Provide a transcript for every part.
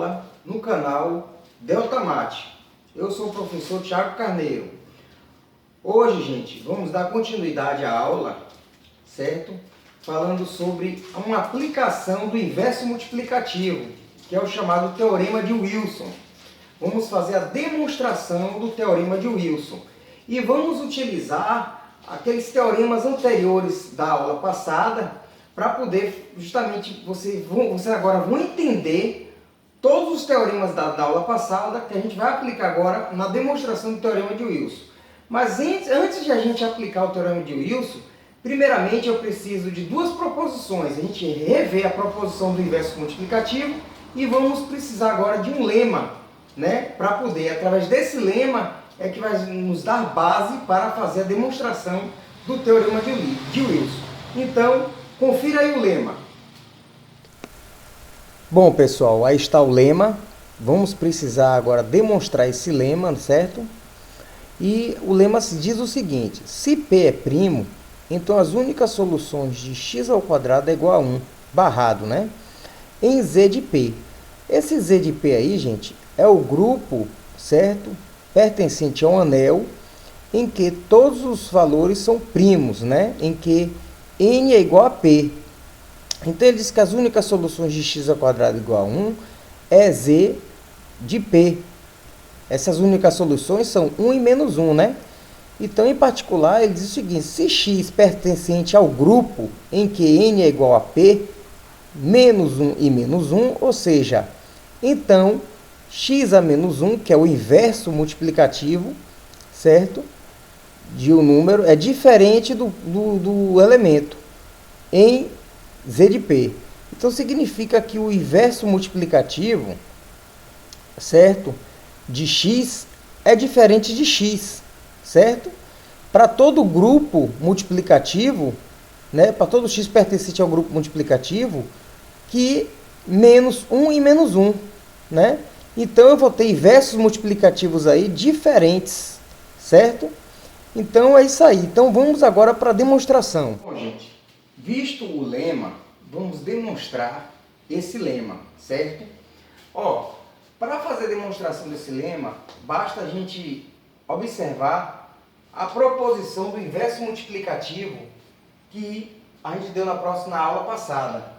aula no canal Deltamate. Eu sou o professor Thiago Carneiro. Hoje, gente, vamos dar continuidade à aula, certo? Falando sobre uma aplicação do inverso multiplicativo, que é o chamado Teorema de Wilson. Vamos fazer a demonstração do Teorema de Wilson. E vamos utilizar aqueles teoremas anteriores da aula passada para poder, justamente, vocês agora vão entender todos os teoremas da aula passada que a gente vai aplicar agora na demonstração do Teorema de Wilson. Mas antes de a gente aplicar o Teorema de Wilson, primeiramente eu preciso de duas proposições. A gente rever a proposição do inverso multiplicativo e vamos precisar agora de um lema, né? Para poder, através desse lema, é que vai nos dar base para fazer a demonstração do Teorema de Wilson. Então, confira aí o lema. Bom, pessoal, aí está o lema. Vamos precisar agora demonstrar esse lema, certo? E o lema diz o seguinte: se P é primo, então as únicas soluções de x ao quadrado é igual a 1, barrado, né? Em Z de P. Esse Z de P aí, gente, é o grupo, certo? Pertencente a um anel em que todos os valores são primos, né? Em que n é igual a P. Então, ele diz que as únicas soluções de x ao quadrado igual a 1 é Z de P. Essas únicas soluções são 1 e menos 1, né? Então, em particular, ele diz o seguinte: se x pertencente ao grupo em que n é igual a P, menos 1 e menos 1, ou seja, então, x a menos 1, que é o inverso multiplicativo, certo? De um número, é diferente do elemento em Z de P. Então, significa que o inverso multiplicativo, certo? De x é diferente de x, certo? Para todo grupo multiplicativo, né? Para todo x pertencente ao grupo multiplicativo, que menos 1 e menos 1, né? Então, eu vou ter inversos multiplicativos aí diferentes, certo? Então, é isso aí. Então, vamos agora para a demonstração. Bom, gente, visto o lema, vamos demonstrar esse lema, certo? Ó, para fazer a demonstração desse lema, basta a gente observar a proposição do inverso multiplicativo que a gente deu na aula passada.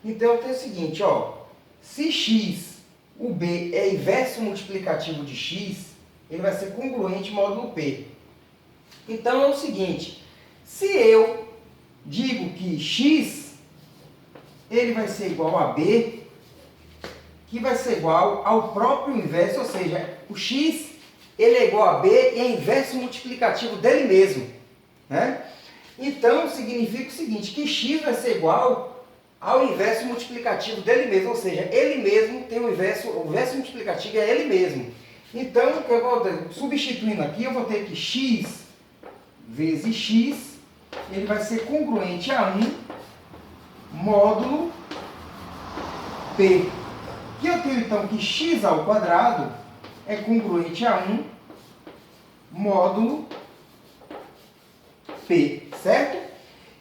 Então, eu tenho o seguinte, ó, se x, o b, é inverso multiplicativo de x, ele vai ser congruente módulo p. Então, é o seguinte, se eu digo que x, ele vai ser igual a b, que vai ser igual ao próprio inverso, ou seja, o x, ele é igual a b e é inverso multiplicativo dele mesmo, né? Então, significa o seguinte, que x vai ser igual ao inverso multiplicativo dele mesmo, ou seja, ele mesmo tem o inverso multiplicativo é ele mesmo. Então, eu vou substituindo aqui, eu vou ter que x vezes x, ele vai ser congruente a 1 módulo p. Que eu tenho então que x ao quadrado é congruente a 1 módulo p, certo?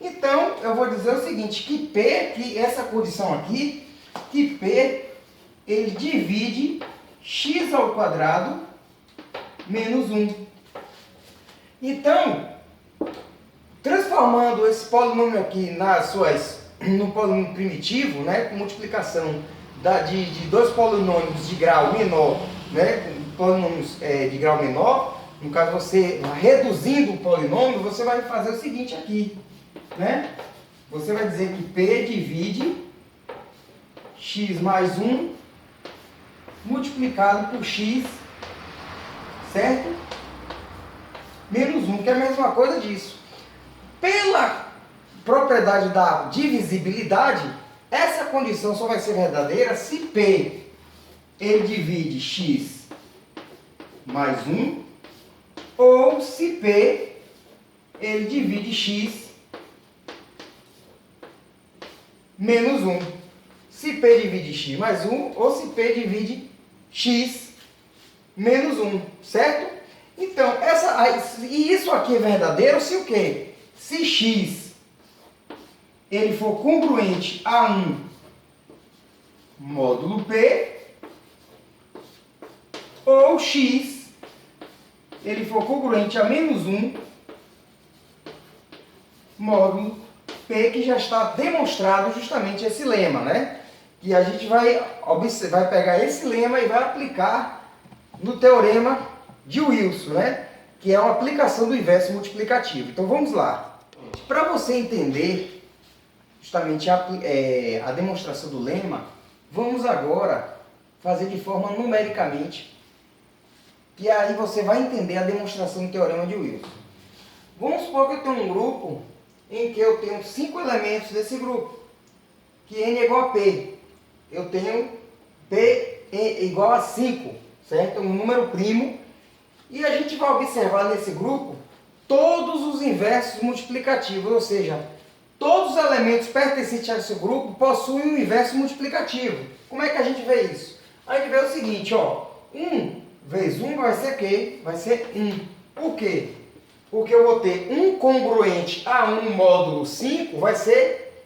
Então, eu vou dizer o seguinte, que P, que essa condição aqui, que P, ele divide x ao quadrado menos 1. Então, transformando esse polinômio aqui no polinômio primitivo, né, com multiplicação de dois polinômios de grau menor, né, polinômios de grau menor, no caso você reduzindo o polinômio, você vai fazer o seguinte aqui, né? Você vai dizer que P divide x mais 1 multiplicado por x, certo? Menos 1, que é a mesma coisa disso. Pela propriedade da divisibilidade, essa condição só vai ser verdadeira se P ele divide x mais 1 ou se P ele divide x menos 1. Se P divide x mais 1 ou se P divide x menos 1, certo? Então, isso aqui é verdadeiro se o quê? Se x ele for congruente a 1 módulo P for o x, ele for congruente a menos 1, módulo P, que já está demonstrado justamente esse lema, né? E a gente vai pegar esse lema e vai aplicar no teorema de Wilson, né? Que é uma aplicação do inverso multiplicativo. Então vamos lá. Para você entender justamente a demonstração do lema, vamos agora fazer de forma numericamente, que aí você vai entender a demonstração do teorema de Wilson. Vamos supor que eu tenho um grupo em que eu tenho 5 elementos desse grupo, que n é igual a p. Eu tenho p igual a 5, certo? Um número primo. E a gente vai observar nesse grupo todos os inversos multiplicativos, ou seja, todos os elementos pertencentes a esse grupo possuem um inverso multiplicativo. Como é que a gente vê isso? A gente vê o seguinte, ó, 1 vezes 1 vai ser quê? Vai ser 1. Por quê? Porque eu vou ter 1 congruente a 1 módulo 5, vai ser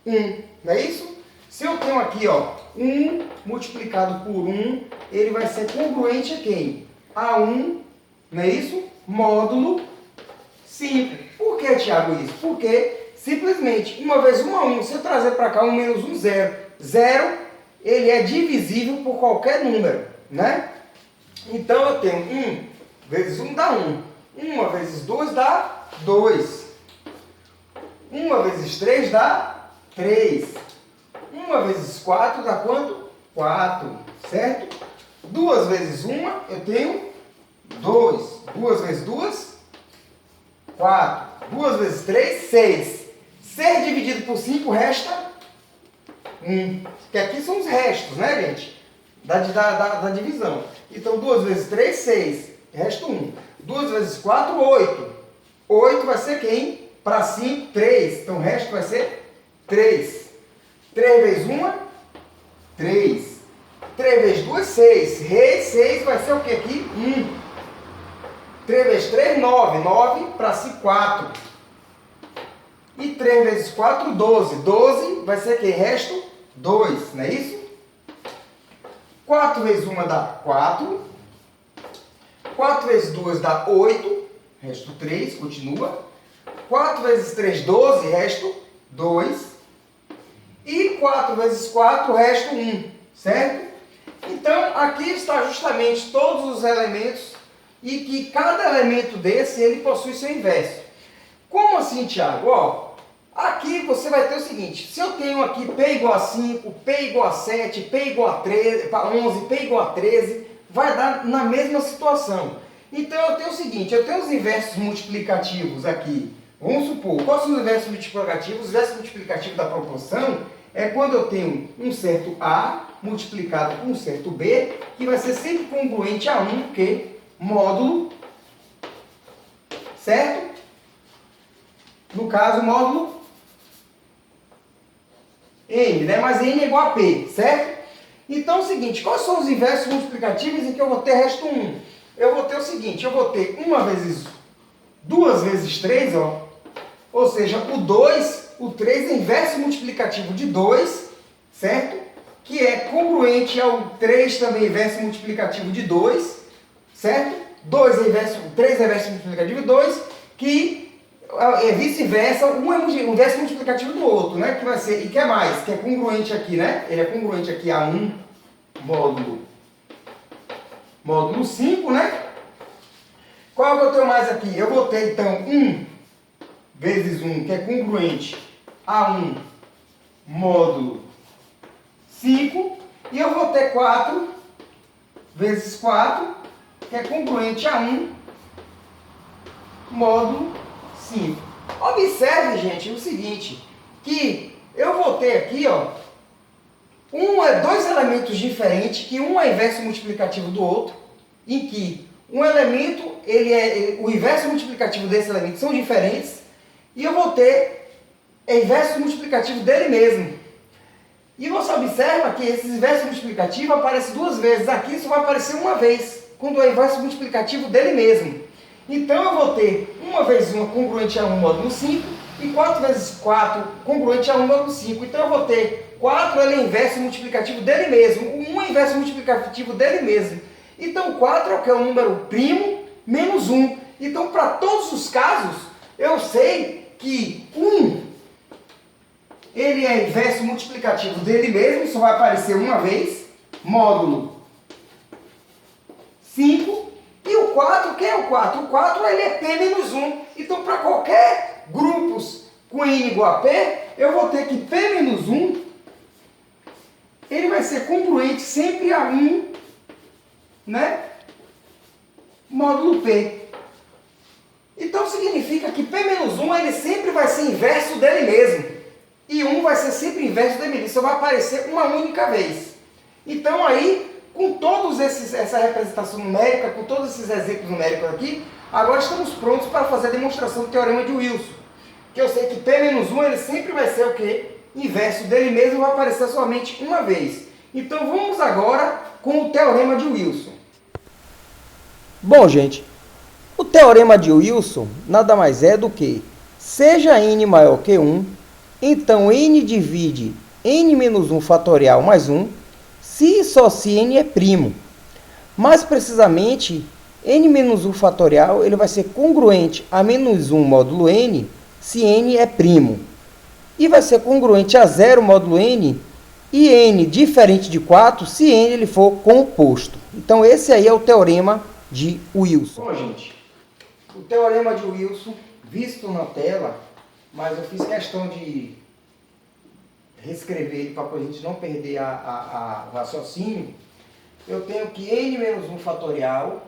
1, não é isso? Se eu tenho aqui, ó, 1 multiplicado por 1, ele vai ser congruente a quem? A 1, não é isso? Módulo 5. Por que, Tiago, isso? Porque, simplesmente, 1 vezes 1 a 1, se eu trazer para cá 1 menos 1, 0. 0, ele é divisível por qualquer número, né? Então, eu tenho 1 vezes 1 dá 1. 1 vezes 2 dá 2. 1 vezes 3 dá 3. 1 vezes 4 dá quanto? 4, certo? 2 vezes 1, eu tenho 2. 2 vezes 2, 4. 2 vezes 3, 6. 6 dividido por 5 resta 1. Que aqui são os restos, né, gente? Da divisão. Então, 2 vezes 3, 6. Resta 1. 2 vezes 4, 8. 8 vai ser quem? Para 5, 3. Então, o resto vai ser 3. 3 vezes 1, 3. 3 vezes 2, 6. 6 vai ser o que aqui? 1. 3 vezes 3, 9. 9 para 5, 4. E 3 vezes 4, 12. 12 vai ser quem? Resto 2, não é isso? 4 vezes 1 dá 4. 4 vezes 2 dá 8. Resto 3, continua. 4 vezes 3, 12. Resto 2. E 4 vezes 4, resto 1, certo? Então, aqui está justamente todos os elementos e que cada elemento desse, ele possui seu inverso. Como assim, Tiago? Ó, aqui você vai ter o seguinte, se eu tenho aqui P igual a 5, P igual a 7, P igual a 13, 11, P igual a 13, vai dar na mesma situação. Então, eu tenho o seguinte, eu tenho os inversos multiplicativos aqui. Vamos supor, quais são os inversos multiplicativos? Os inversos multiplicativos da proporção é quando eu tenho um certo A multiplicado com um certo B, que vai ser sempre congruente a 1, que módulo, certo? No caso, módulo N, né? Mas N é igual a P, certo? Então é o seguinte, quais são os inversos multiplicativos em que eu vou ter resto 1? Eu vou ter o seguinte, eu vou ter 2 vezes 3, ó, ou seja, o 3 é inverso multiplicativo de 2, certo? Que é congruente ao 3 também inverso multiplicativo de 2, certo? 3 é inverso multiplicativo de 2, que é vice-versa, um é inverso multiplicativo do outro, né? Que vai ser, e que é mais, que é congruente aqui, né? Ele é congruente aqui a 1 módulo 5, né? Qual é que eu tenho mais aqui? Eu vou ter, então, 1 vezes 1, que é congruente a 1 módulo 5. E eu vou ter 4 vezes 4, que é congruente a 1 módulo 5. Observe, gente, o seguinte, que eu vou ter aqui, ó, dois elementos diferentes, que um é inverso multiplicativo do outro, em que um elemento, o inverso multiplicativo desse elemento são diferentes, e eu vou ter inverso multiplicativo dele mesmo. E você observa que esse inverso multiplicativo aparece 2 vezes. Aqui só vai aparecer uma vez, quando é o inverso multiplicativo dele mesmo. Então eu vou ter 1 vezes 1 congruente a 1 módulo 5 e 4 vezes 4 congruente a 1 módulo 5. Então eu vou ter 4, ele é inverso multiplicativo dele mesmo. O 1 é inverso multiplicativo dele mesmo. Então 4 é o que? É o número primo menos 1. Então para todos os casos, eu sei que 1 ele é inverso multiplicativo dele mesmo, só vai aparecer uma vez, módulo 5. E o 4, quem é o 4? O 4 ele é P menos 1. Então para qualquer grupos com N igual a P, eu vou ter que P menos 1, ele vai ser congruente sempre a 1, né? Módulo P. Então significa que P menos 1 ele sempre vai ser inverso dele mesmo. E 1 vai ser sempre inverso dele mesmo. Só vai aparecer uma única vez. Então aí, com todos essa representação numérica, com todos esses exemplos numéricos aqui, agora estamos prontos para fazer a demonstração do teorema de Wilson. Que eu sei que P menos 1 ele sempre vai ser o quê? Inverso dele mesmo, vai aparecer somente uma vez. Então vamos agora com o teorema de Wilson. Bom, gente, o teorema de Wilson nada mais é do que, seja n maior que 1, então n divide n menos 1 fatorial mais 1, se e só se n é primo. Mais precisamente, n menos 1 fatorial ele vai ser congruente a menos 1 módulo n, se n é primo. E vai ser congruente a 0 módulo n, e n diferente de 4, se n ele for composto. Então esse aí é o teorema de Wilson. Bom, gente, o teorema de Wilson, visto na tela, mas eu fiz questão de reescrever ele para a gente não perder o raciocínio. Eu tenho que n menos 1 fatorial,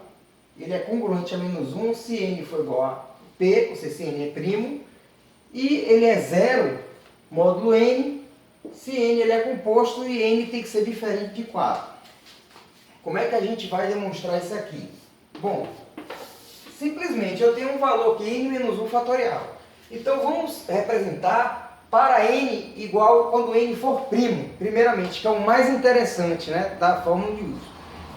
ele é congruente a menos 1 se n for igual a p, ou seja, se n é primo, e ele é 0 módulo n, se n ele é composto e n tem que ser diferente de 4. Como é que a gente vai demonstrar isso aqui? Bom, simplesmente eu tenho um valor aqui, n menos 1 fatorial. Então vamos representar para n igual quando n for primo, primeiramente, que é o mais interessante, né, da fórmula de Wilson.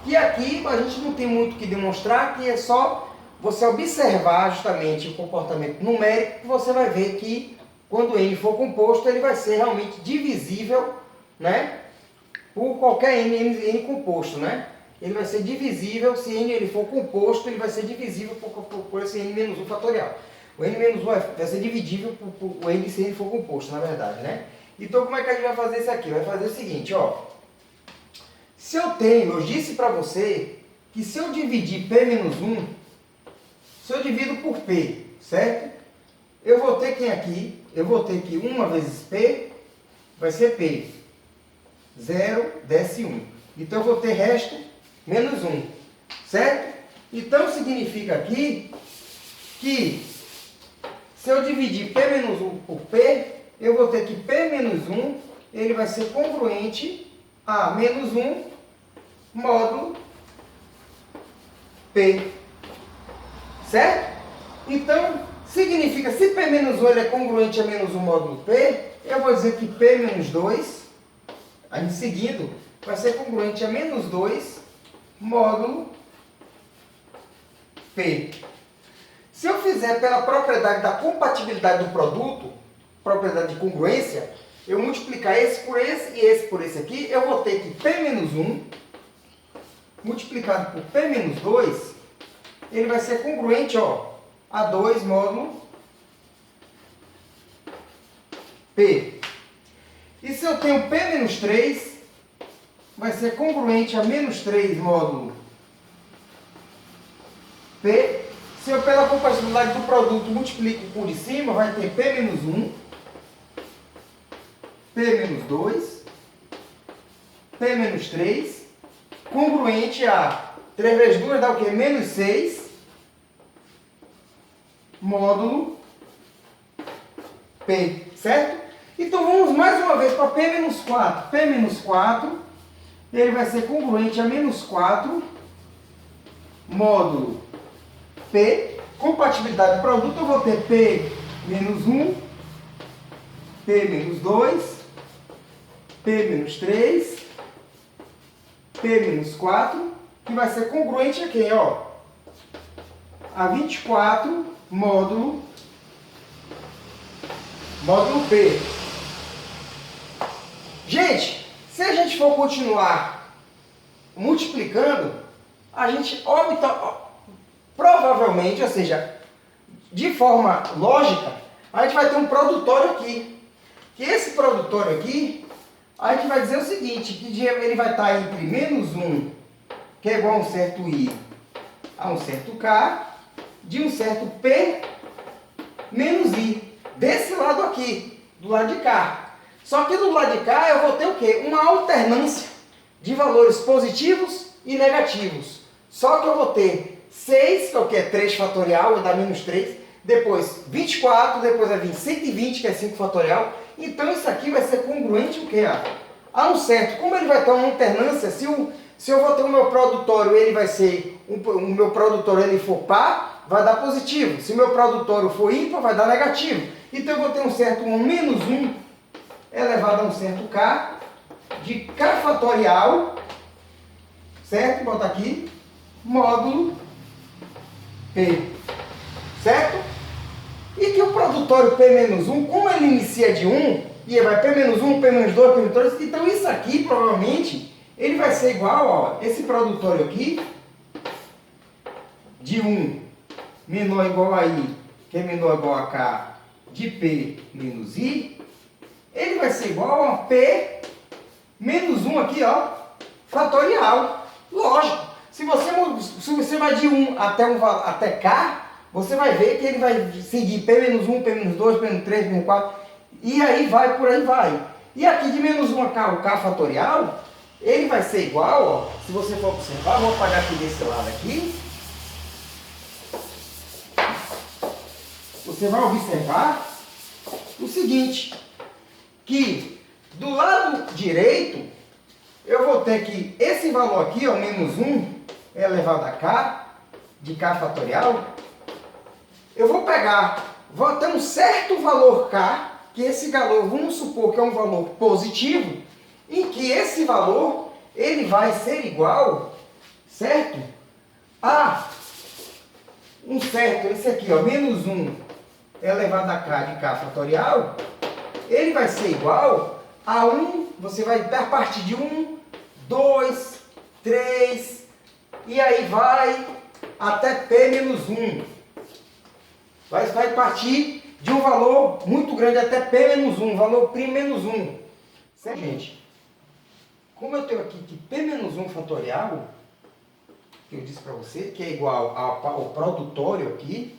E aqui a gente não tem muito o que demonstrar, que é só você observar justamente o comportamento numérico, que você vai ver que quando n for composto, ele vai ser realmente divisível, né, por qualquer n composto, né? Ele vai ser divisível, se n ele for composto, ele vai ser divisível por esse n menos 1 fatorial. O n menos 1 vai ser dividível por n se n for composto, na verdade, né? Então, como é que a gente vai fazer isso aqui? Vai fazer o seguinte, ó. Se eu disse para você que se eu dividir p menos 1, se eu divido por p, certo? Eu vou ter quem aqui? Eu vou ter que 1 vezes p vai ser p. 0 desce 1. Então, eu vou ter resto menos 1, certo? Então, significa aqui que se eu dividir p menos 1 por p, eu vou ter que p menos 1, ele vai ser congruente a menos 1 módulo p, certo? Então, significa, se p menos 1 ele é congruente a menos 1 módulo p, eu vou dizer que p menos 2, aí seguindo, vai ser congruente a menos 2 módulo P. Se eu fizer pela propriedade da compatibilidade do produto, propriedade de congruência, eu multiplicar esse por esse e esse por esse aqui, eu vou ter que P menos 1 multiplicado por P menos 2, ele vai ser congruente, ó, a 2 módulo P. E se eu tenho P menos 3, vai ser congruente a menos 3 módulo P. Se eu, pela compatibilidade do produto, multiplico por de cima, vai ter P menos 1, P menos 2, P menos 3, congruente a 3 vezes 2 dá o quê? Menos 6, módulo P, certo? Então vamos mais uma vez para P menos 4. P menos 4, ele vai ser congruente a menos 4, módulo P. Compatibilidade do produto, eu vou ter P menos 1, P menos 2, P menos 3, P menos 4, que vai ser congruente a quem? Ó, a 24, módulo P. Gente, se a gente for continuar multiplicando, a gente opta, provavelmente, ou seja, de forma lógica, a gente vai ter um produtório aqui. Que esse produtório aqui, a gente vai dizer o seguinte, que ele vai estar entre menos 1, que é igual a um certo I, a um certo K, de um certo P, menos I. Desse lado aqui, do lado de cá. Só que do lado de cá eu vou ter o quê? Uma alternância de valores positivos e negativos. Só que eu vou ter 6, que é o que? 3 fatorial, vai dar menos 3. Depois 24, depois vai vir 120, que é 5 fatorial. Então isso aqui vai ser congruente o quê? A um certo. Como ele vai ter uma alternância, se eu vou ter o meu produtório, ele vai ser, o meu produtório ele for par, vai dar positivo. Se o meu produtório for ímpar, vai dar negativo. Então eu vou ter um certo 1 menos 1 elevado a um certo K, de K fatorial, certo? Bota aqui, módulo P, certo? E que o produtório P-1, como ele inicia de 1, e vai P-1, P-2, P-3, então isso aqui, provavelmente, ele vai ser igual, ó, esse produtório aqui, de 1 menor ou igual a I, que é menor ou igual a K, de P menos I, ele vai ser igual a P menos 1 aqui, ó, fatorial. Lógico, se você vai de 1 até K, você vai ver que ele vai seguir P-1, P-2, P-3, P-4, e aí vai, por aí vai. E aqui de menos 1 a K, o K fatorial, ele vai ser igual, ó, se você for observar, vou apagar aqui desse lado aqui. Você vai observar o seguinte, que do lado direito, eu vou ter que esse valor aqui, ó, menos 1 elevado a K, de K fatorial, eu vou pegar, vou ter um certo valor K, que esse valor, vamos supor que é um valor positivo, em que esse valor, ele vai ser igual, certo? A um certo, esse aqui, ó, menos 1 elevado a K de K fatorial, ele vai ser igual a 1, você vai a partir de 1, 2, 3, e aí vai até P menos 1. Vai partir de um valor muito grande até P menos 1, valor π menos 1. Certo, gente? Como eu tenho aqui que P menos 1 fatorial, que eu disse para você, que é igual ao produtório aqui,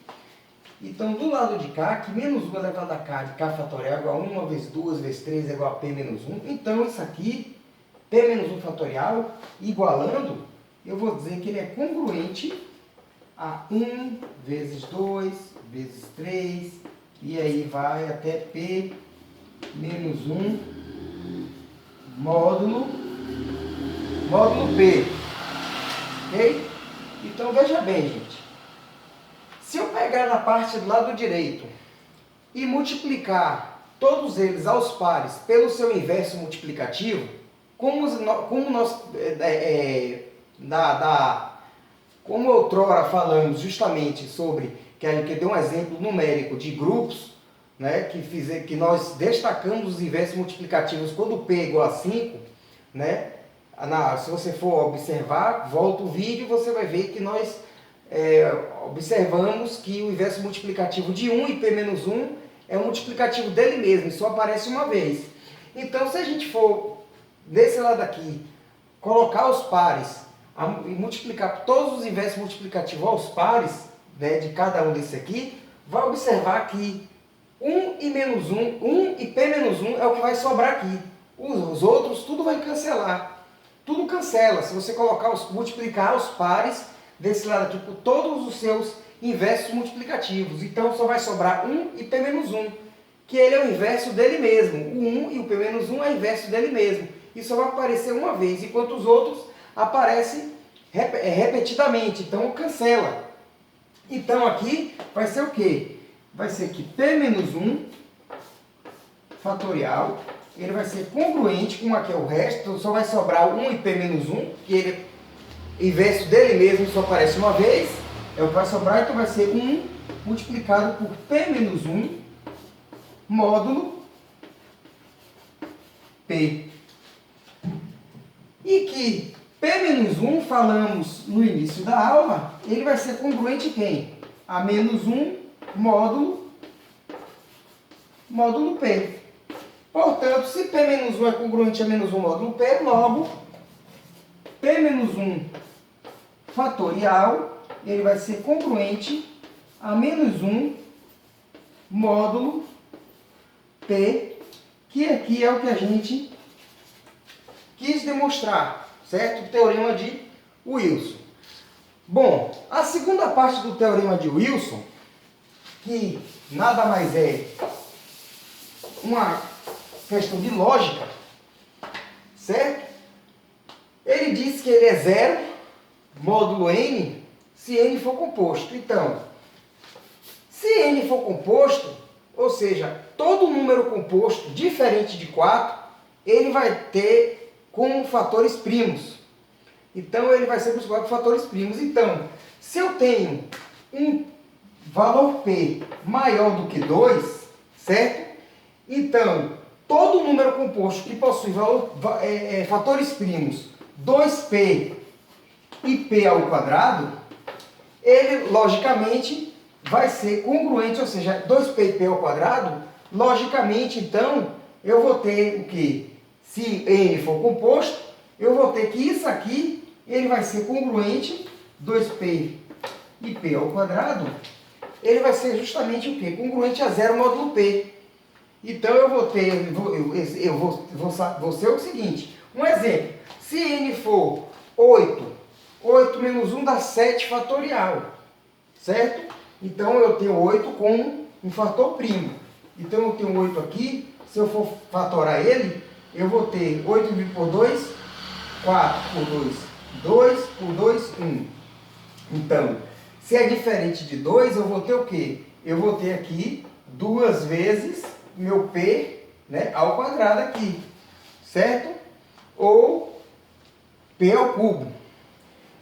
então do lado de cá, que menos 1 elevado a K de K fatorial é igual a 1 vezes 2 vezes 3 é igual a P menos 1. Então isso aqui, P menos 1 fatorial, igualando, eu vou dizer que ele é congruente a 1 vezes 2 vezes 3, e aí vai até P menos 1 módulo P. Ok? Então veja bem, gente. Se eu pegar na parte do lado direito e multiplicar todos eles aos pares pelo seu inverso multiplicativo, como outrora falamos justamente sobre, que deu um exemplo numérico de grupos, né, que nós destacamos os inversos multiplicativos quando P é igual a 5, né, se você for observar, volta o vídeo, você vai ver que nós observamos que o inverso multiplicativo de 1 e P menos 1 é um multiplicativo dele mesmo, só aparece uma vez. Então, se a gente for desse lado aqui, colocar os pares e multiplicar todos os inversos multiplicativos aos pares, né, de cada um desse aqui, vai observar que 1 e menos 1, 1 e P menos 1 é o que vai sobrar aqui. Os outros, tudo vai cancelar. Tudo cancela. Se você multiplicar os pares desse lado aqui por todos os seus inversos multiplicativos. Então só vai sobrar 1 e P menos 1, que ele é o inverso dele mesmo. O 1 e o P menos 1 é o inverso dele mesmo. E só vai aparecer uma vez, enquanto os outros aparecem repetidamente. Então cancela. Então aqui vai ser o quê? Vai ser que P menos 1 fatorial, ele vai ser congruente com aqui o resto, então só vai sobrar o 1 e P menos 1, que ele é inverso dele mesmo, só aparece uma vez, é o que vai sobrar, então vai ser 1 multiplicado por P menos 1 módulo P. E que P-1, falamos no início da aula, ele vai ser congruente a quem? A -1 módulo P. Portanto, se P-1 é congruente a -1 módulo P, logo P-1 fatorial, ele vai ser congruente a -1 módulo P, que aqui é o que a gente quis demonstrar, certo? O teorema de Wilson. Bom, a segunda parte do teorema de Wilson, que nada mais é uma questão de lógica, certo? Ele diz que ele é zero módulo n se n for composto. Então, se n for composto, ou seja, todo número composto diferente de 4, ele vai ter como fatores primos. Então, ele vai ser multiplicado por fatores primos. Então, se eu tenho um valor P maior do que 2, certo? Então, todo número composto que possui fatores primos 2P e P ao quadrado, ele, logicamente, vai ser congruente, ou seja, 2P e P ao quadrado, logicamente, então, eu vou ter o que? Se n for composto, eu vou ter que isso aqui, ele vai ser congruente, 2P e P ao quadrado, ele vai ser justamente o que? Congruente a zero módulo P. Então, eu vou ter, vou ser o seguinte, um exemplo, se n for 8, 8 menos 1 dá 7 fatorial, certo? Então, eu tenho 8 como um fator primo. Então, eu tenho 8 aqui, se eu for fatorar ele, eu vou ter 8 dividido por 2, 4 por 2, 2 por 2, 1. Então, se é diferente de 2, eu vou ter o quê? Eu vou ter aqui 2 vezes meu P, né, ao quadrado aqui, certo? Ou P ao cubo.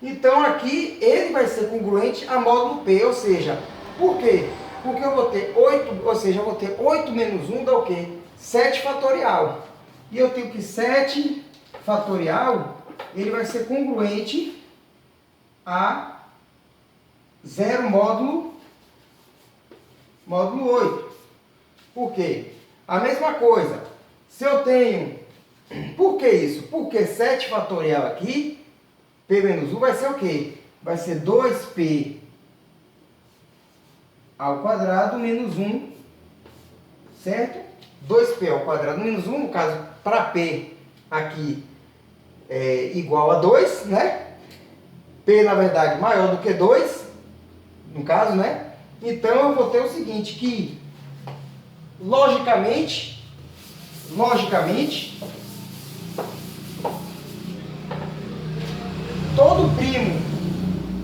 Então aqui ele vai ser congruente a módulo P, ou seja, por quê? Porque eu vou ter 8, ou seja, eu vou ter 8 menos 1 dá o quê? 7 fatorial. E eu tenho que 7 fatorial, ele vai ser congruente a 0 módulo 8. Por quê? A mesma coisa. Se eu tenho... Por que isso? Porque 7 fatorial aqui, P menos 1 vai ser o quê? Vai ser 2P ao quadrado menos 1, certo? 2P ao quadrado menos 1, no caso, para P aqui é igual a 2, né? P, na verdade, maior do que 2, no caso, né? Então, eu vou ter o seguinte, que logicamente, todo primo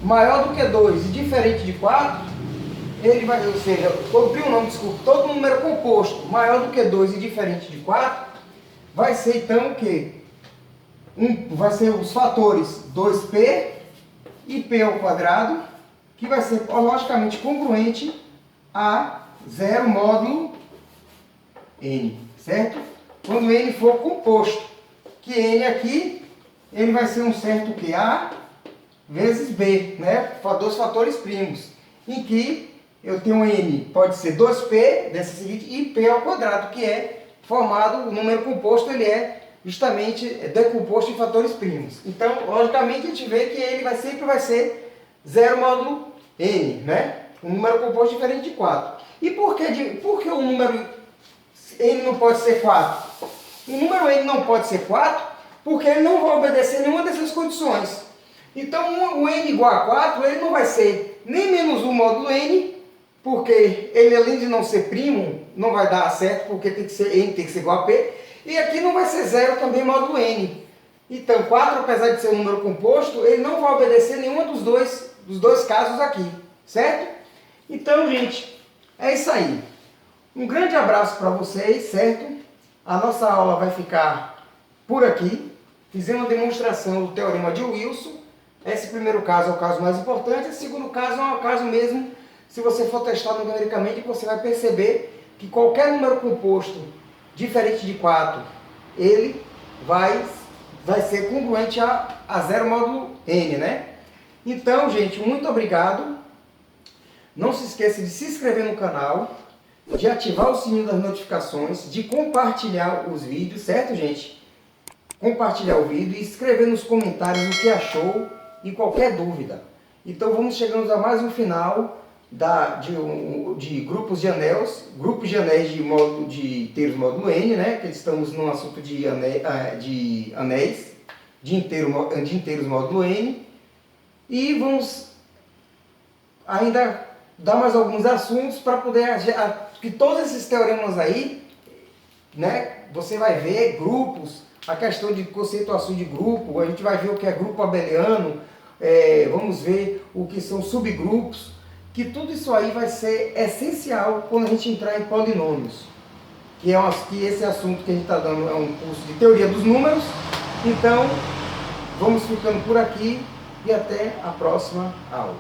maior do que 2 e diferente de 4, ele vai, ou seja, todo primo não, desculpa, todo número composto maior do que 2 e diferente de 4, vai ser então o quê? Vai ser os fatores 2P e P ao quadrado, que vai ser logicamente congruente a 0 módulo n, certo? Quando n for composto, que n aqui, ele vai ser um certo que A vezes B, né? Dois fatores primos, em que eu tenho n, pode ser 2P, dessa seguinte, e P ao quadrado, que é formado, o número composto, ele é justamente decomposto em fatores primos. Então, logicamente, a gente vê que ele sempre vai ser 0 módulo n, né? Um número composto diferente de 4. E por que o número n não pode ser 4? O número n não pode ser 4 porque ele não vai obedecer nenhuma dessas condições. Então, o n igual a 4, ele não vai ser nem menos 1 módulo n, porque ele, além de não ser primo, não vai dar certo, porque tem que ser, n tem que ser igual a p. E aqui não vai ser 0 também módulo n. Então, 4, apesar de ser um número composto, ele não vai obedecer nenhum dos dois casos aqui, certo? Então, gente, é isso aí. Um grande abraço para vocês, certo? A nossa aula vai ficar por aqui. Fizemos uma demonstração do teorema de Wilson. Esse primeiro caso é o caso mais importante. Esse segundo caso é o caso mesmo, se você for testar numericamente, você vai perceber que qualquer número composto diferente de 4, ele vai vai ser congruente a zero módulo n, né? Então, gente, muito obrigado. Não se esqueça de se inscrever no canal, de ativar o sininho das notificações, de compartilhar os vídeos, certo, gente? Compartilhar o vídeo e escrever nos comentários o que achou e qualquer dúvida. Então vamos chegando a mais um final de grupos de anéis de inteiros módulo n, né? Que estamos no assunto de anéis de inteiros módulo n. E vamos ainda dar mais alguns assuntos para poder que todos esses teoremas aí, né? Você vai ver grupos, a questão de conceituação de grupo, a gente vai ver o que é grupo abeliano, vamos ver o que são subgrupos, que tudo isso aí vai ser essencial quando a gente entrar em polinômios, que esse assunto que a gente está dando é um curso de teoria dos números. Então, vamos ficando por aqui e até a próxima aula.